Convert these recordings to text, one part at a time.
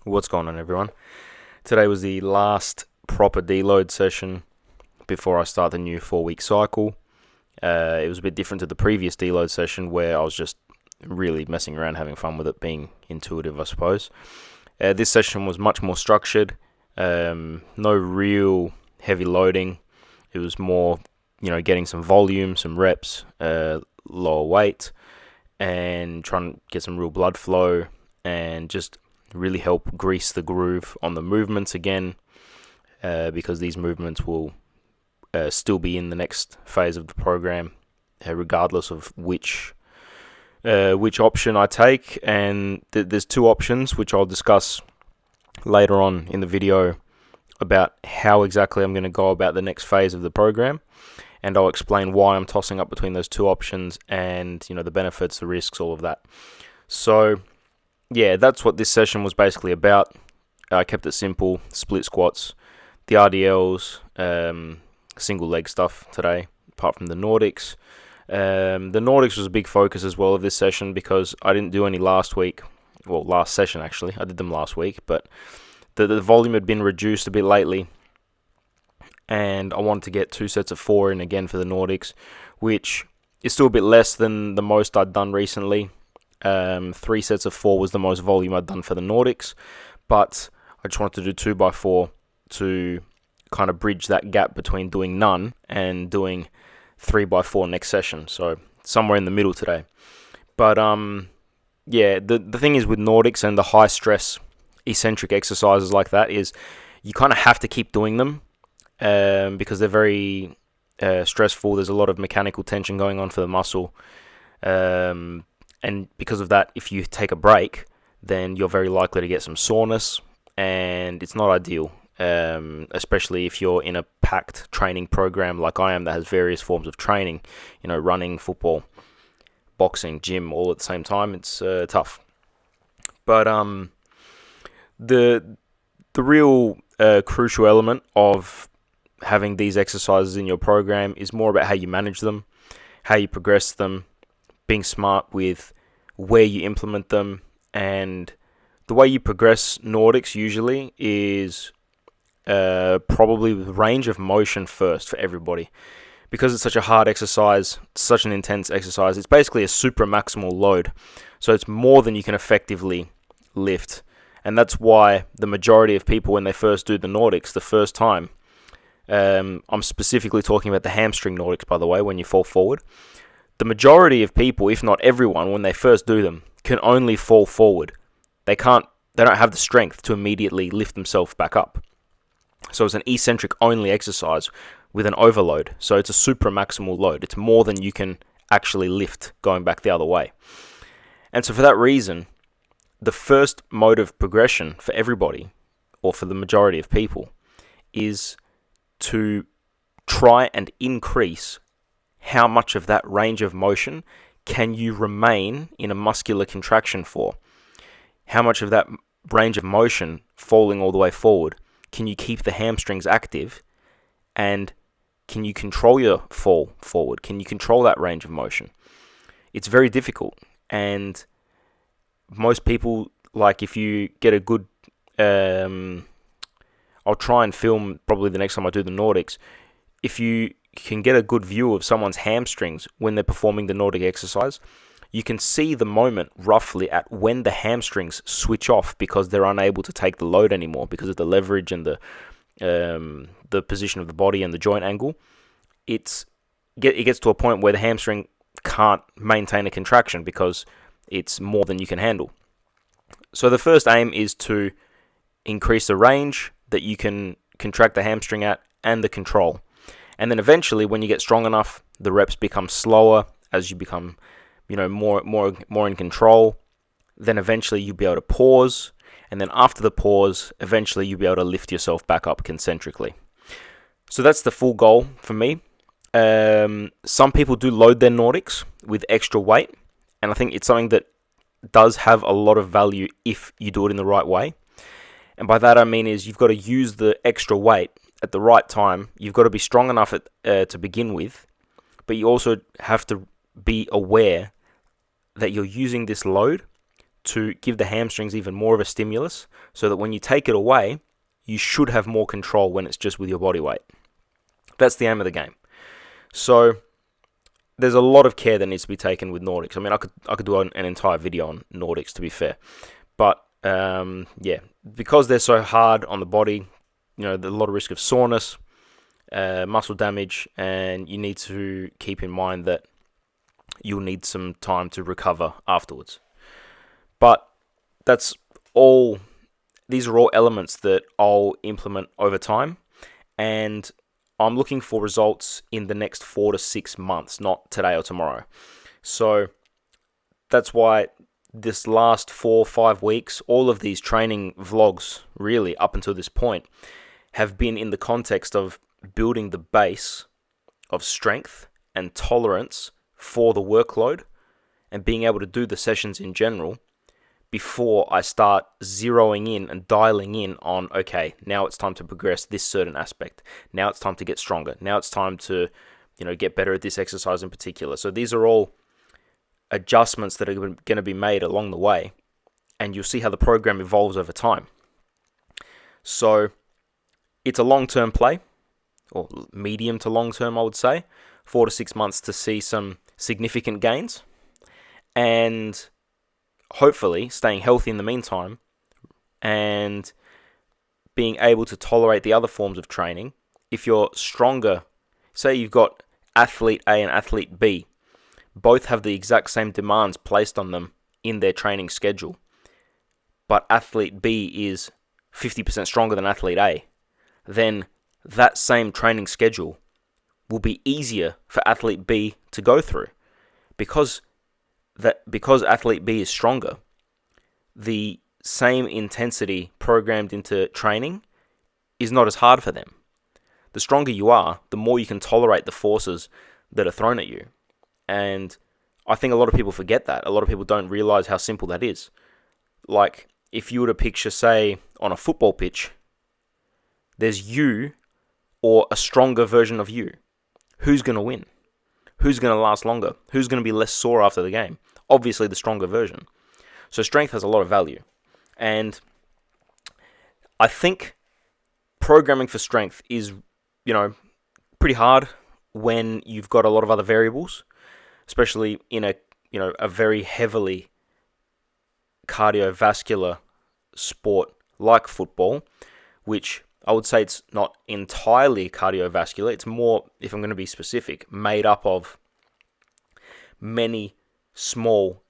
What's going on, everyone? Today was the last proper deload session before I start the new 4-week cycle. It was a bit different to the previous deload session where I was just really messing around, having fun with it, being intuitive, I suppose. This session was much more structured, no real heavy loading. It was more, getting some volume, some reps, lower weight, and trying to get some real blood flow and just really help grease the groove on the movements again, because these movements will still be in the next phase of the program, regardless of which option I take. And there's two options which I'll discuss later on in the video about how exactly I'm going to go about the next phase of the program, and I'll explain why I'm tossing up between those two options and the benefits, the risks, all of that. So yeah, that's what this session was basically about. I kept it simple: split squats, the RDLs, single leg stuff today, apart from the Nordics. The Nordics was a big focus as well of this session because I didn't do any last week. Well, last session actually. I did them last week, but the volume had been reduced a bit lately, and I wanted to get 2 sets of 4 in again for the Nordics, which is still a bit less than the most I'd done recently. 3 sets of 4 was the most volume I'd done for the Nordics, but I just wanted to do 2x4 to kind of bridge that gap between doing none and doing 3x4 next session. So somewhere in the middle today. But yeah, the thing is with Nordics and the high stress eccentric exercises like that is you kind of have to keep doing them because they're very stressful. There's a lot of mechanical tension going on for the muscle. And because of that, if you take a break, then you're very likely to get some soreness, and it's not ideal, especially if you're in a packed training program like I am that has various forms of training, running, football, boxing, gym, all at the same time. It's tough. But the real crucial element of having these exercises in your program is more about how you manage them, how you progress them, being smart with where you implement them. And the way you progress Nordics usually is probably with range of motion first for everybody, because it's such a hard exercise, such an intense exercise. It's basically a super maximal load, so it's more than you can effectively lift. And that's why the majority of people, when they first do the Nordics the first time, I'm specifically talking about the hamstring Nordics, by the way, when you fall forward. The majority of people, if not everyone, when they first do them, can only fall forward. They don't have the strength to immediately lift themselves back up. So it's an eccentric only exercise with an overload. So it's a supramaximal load. It's more than you can actually lift going back the other way. And so for that reason, the first mode of progression for everybody, or for the majority of people, is to try and increase how much of that range of motion can you remain in a muscular contraction for? How much of that range of motion, falling all the way forward, can you keep the hamstrings active? And can you control your fall forward? Can you control that range of motion? It's very difficult. And most people, like, if you get a good... I'll try and film probably the next time I do the Nordics. If you can get a good view of someone's hamstrings when they're performing the Nordic exercise, you can see the moment roughly at when the hamstrings switch off because they're unable to take the load anymore because of the leverage and the position of the body and the joint angle. It gets to a point where the hamstring can't maintain a contraction because it's more than you can handle. So the first aim is to increase the range that you can contract the hamstring at and the control. And then eventually, when you get strong enough, the reps become slower as you become, more in control. Then eventually you'll be able to pause. And then after the pause, eventually you'll be able to lift yourself back up concentrically. So that's the full goal for me. Some people do load their Nordics with extra weight. And I think it's something that does have a lot of value if you do it in the right way. And by that I mean is you've got to use the extra weight at the right time. You've got to be strong enough to begin with, but you also have to be aware that you're using this load to give the hamstrings even more of a stimulus, so that when you take it away, you should have more control when it's just with your body weight. That's the aim of the game. So there's a lot of care that needs to be taken with Nordics. I mean, I could do an entire video on Nordics, to be fair. But, because they're so hard on the body, there's a lot of risk of soreness, muscle damage, and you need to keep in mind that you'll need some time to recover afterwards. But these are all elements that I'll implement over time, and I'm looking for results in the next 4 to 6 months, not today or tomorrow. So that's why this last 4 or 5 weeks, all of these training vlogs, really up until this point, have been in the context of building the base of strength and tolerance for the workload, and being able to do the sessions in general before I start zeroing in and dialing in on, okay, now it's time to progress this certain aspect. Now it's time to get stronger. Now it's time to, get better at this exercise in particular. So these are all adjustments that are going to be made along the way, and you'll see how the program evolves over time. So it's a long-term play, or medium to long-term, I would say, 4 to 6 months to see some significant gains, and hopefully staying healthy in the meantime, and being able to tolerate the other forms of training. If you're stronger, say you've got athlete A and athlete B, both have the exact same demands placed on them in their training schedule, but athlete B is 50% stronger than athlete A, then that same training schedule will be easier for athlete B to go through, because athlete B is stronger, the same intensity programmed into training is not as hard for them. The stronger you are, the more you can tolerate the forces that are thrown at you. And I think a lot of people forget that. A lot of people don't realize how simple that is. Like, if you were to picture, say, on a football pitch, there's you or a stronger version of you. Who's going to win? Who's going to last longer? Who's going to be less sore after the game? Obviously, the stronger version. So strength has a lot of value. And I think programming for strength is, pretty hard when you've got a lot of other variables, especially in a very heavily cardiovascular sport like football, which I would say it's not entirely cardiovascular. It's more, if I'm going to be specific, made up of many small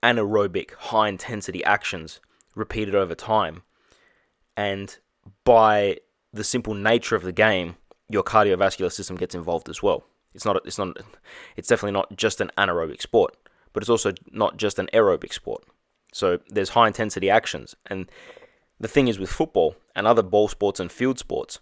anaerobic high-intensity actions repeated over time. And by the simple nature of the game, your cardiovascular system gets involved as well. It's definitely not just an anaerobic sport, but it's also not just an aerobic sport. So there's high-intensity actions. And the thing is, with football and other ball sports and field sports,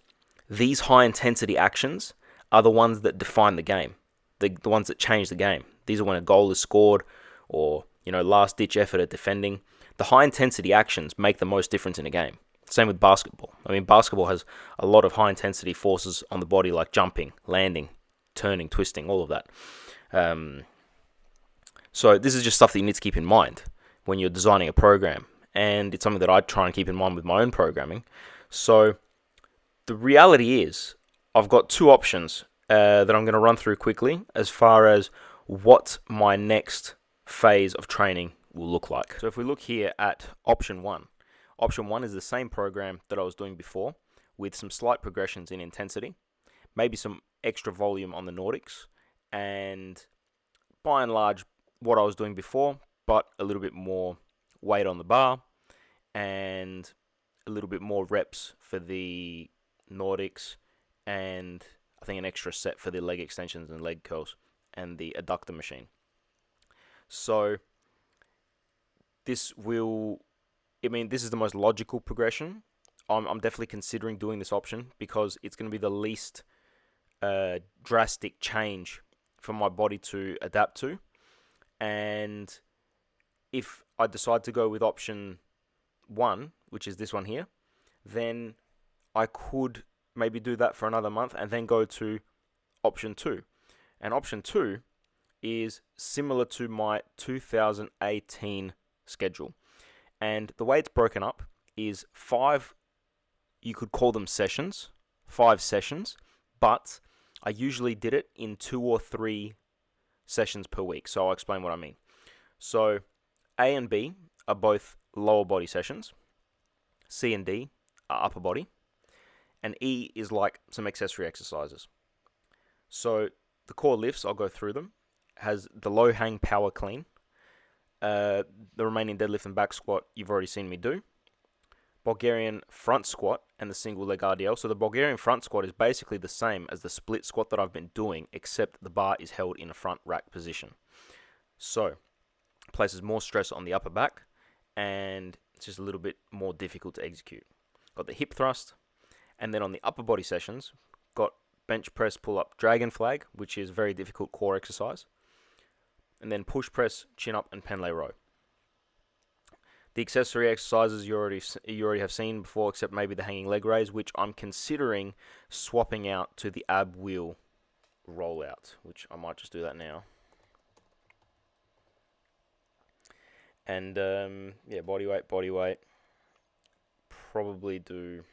these high-intensity actions are the ones that define the game, the ones that change the game. These are when a goal is scored, or, last-ditch effort at defending. The high-intensity actions make the most difference in a game. Same with basketball. I mean, basketball has a lot of high-intensity forces on the body, like jumping, landing, turning, twisting, all of that. So this is just stuff that you need to keep in mind when you're designing a program. And it's something that I try and keep in mind with my own programming. So the reality is, I've got 2 options that I'm going to run through quickly as far as what my next phase of training will look like. So if we look here at option 1, option 1 is the same program that I was doing before, with some slight progressions in intensity, maybe some extra volume on the Nordics, and by and large what I was doing before, but a little bit more weight on the bar, and a little bit more reps for the Nordics, and I think an extra set for the leg extensions and leg curls and the Adductor machine. So this is the most logical progression. I'm definitely considering doing this option because it's going to be the least drastic change for my body to adapt to. And if I decide to go with option 1, which is this one here, then I could maybe do that for another month and then go to option 2. And option 2 is similar to my 2018 schedule. And the way it's broken up is 5, you could call them sessions, 5 sessions, but I usually did it in 2 or 3 sessions per week. So I'll explain what I mean. So A and B are both lower body sessions. C and D are upper body. And E is like some accessory exercises. So the core lifts, I'll go through them, has the low hang power clean. The remaining deadlift and back squat you've already seen me do. Bulgarian front squat and the single leg RDL. So the Bulgarian front squat is basically the same as the split squat that I've been doing, except the bar is held in a front rack position. So places more stress on the upper back, and it's just a little bit more difficult to execute. Got the hip thrust, and then on the upper body sessions, got bench press, pull up, dragon flag, which is very difficult core exercise, and then push press, chin up, and Pendlay Row. The accessory exercises you already have seen before, except maybe the hanging leg raise, which I'm considering swapping out to the ab wheel rollout, which I might just do that now. And bodyweight. Probably do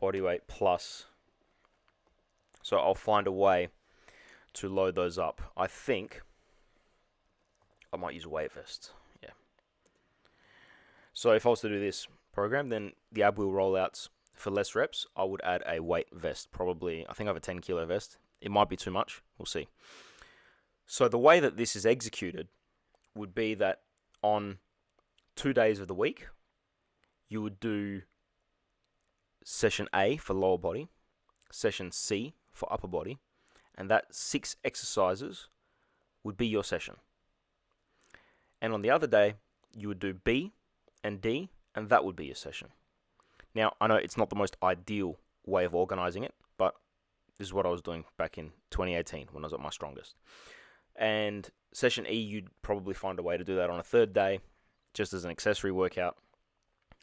bodyweight plus. So I'll find a way to load those up. I think I might use a weight vest. Yeah. So if I was to do this program, then the ab wheel rollouts for less reps, I would add a weight vest. Probably, I think I have a 10 kilo vest. It might be too much. We'll see. So the way that this is executed would be that on 2 days of the week, you would do session A for lower body, session C for upper body, and that 6 exercises would be your session. And on the other day, you would do B and D, and that would be your session. Now, I know it's not the most ideal way of organizing it, but this is what I was doing back in 2018 when I was at my strongest. And session E, you'd probably find a way to do that on a 3rd day, just as an accessory workout,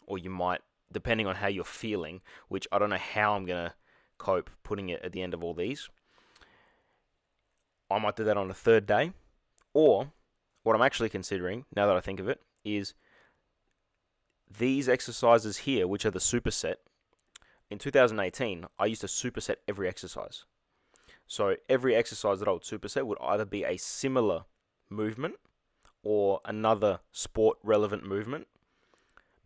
or you might, depending on how you're feeling, which I don't know how I'm going to cope putting it at the end of all these. I might do that on a 3rd day, or what I'm actually considering, now that I think of it, is these exercises here, which are the superset. In 2018, I used to superset every exercise. So every exercise that I would superset would either be a similar movement or another sport-relevant movement,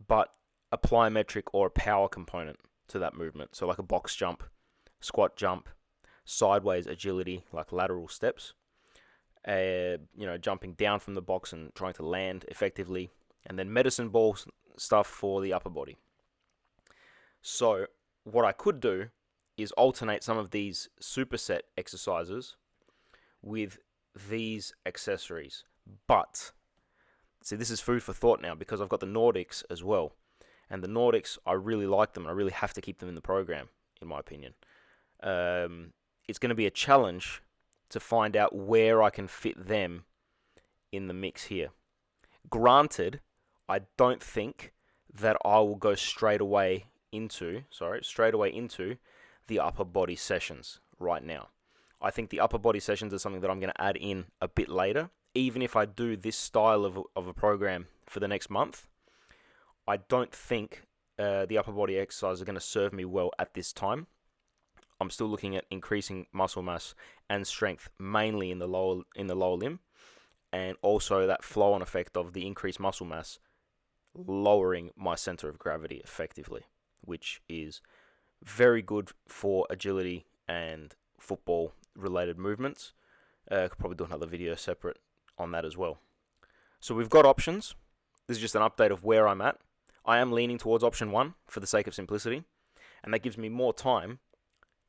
but a plyometric or a power component to that movement. So like a box jump, squat jump, sideways agility, like lateral steps, jumping down from the box and trying to land effectively, and then medicine ball stuff for the upper body. So what I could do is alternate some of these superset exercises with these accessories. But, see, this is food for thought now, because I've got the Nordics as well. And the Nordics, I really like them, and I really have to keep them in the program, in my opinion. It's going to be a challenge to find out where I can fit them in the mix here. Granted, I don't think that I will go straight away into the upper body sessions right now. I think the upper body sessions are something that I'm going to add in a bit later. Even if I do this style of a program for the next month, I don't think the upper body exercises are going to serve me well at this time. I'm still looking at increasing muscle mass and strength, mainly in the lower limb, and also that flow-on effect of the increased muscle mass lowering my center of gravity effectively, which is very good for agility and football-related movements. I could probably do another video separate on that as well. So we've got options. This is just an update of where I'm at. I am leaning towards option 1 for the sake of simplicity, and that gives me more time,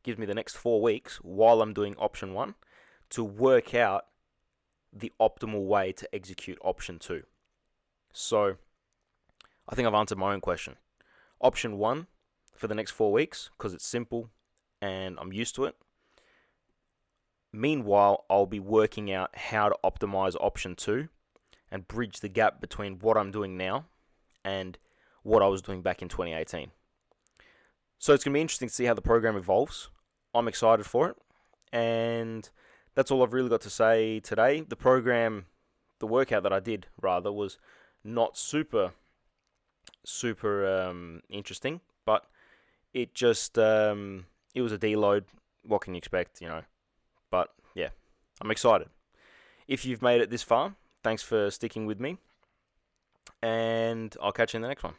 gives me the next 4 weeks while I'm doing option 1 to work out the optimal way to execute option 2. So I think I've answered my own question. Option 1 for the next 4 weeks, because it's simple and I'm used to it. Meanwhile, I'll be working out how to optimize option 2 and bridge the gap between what I'm doing now and what I was doing back in 2018. So it's going to be interesting to see how the program evolves. I'm excited for it. And that's all I've really got to say today. The workout that I did, was not super interesting, but it just it was a deload. What can you expect, But yeah, I'm excited. If you've made it this far, thanks for sticking with me, and I'll catch you in the next one.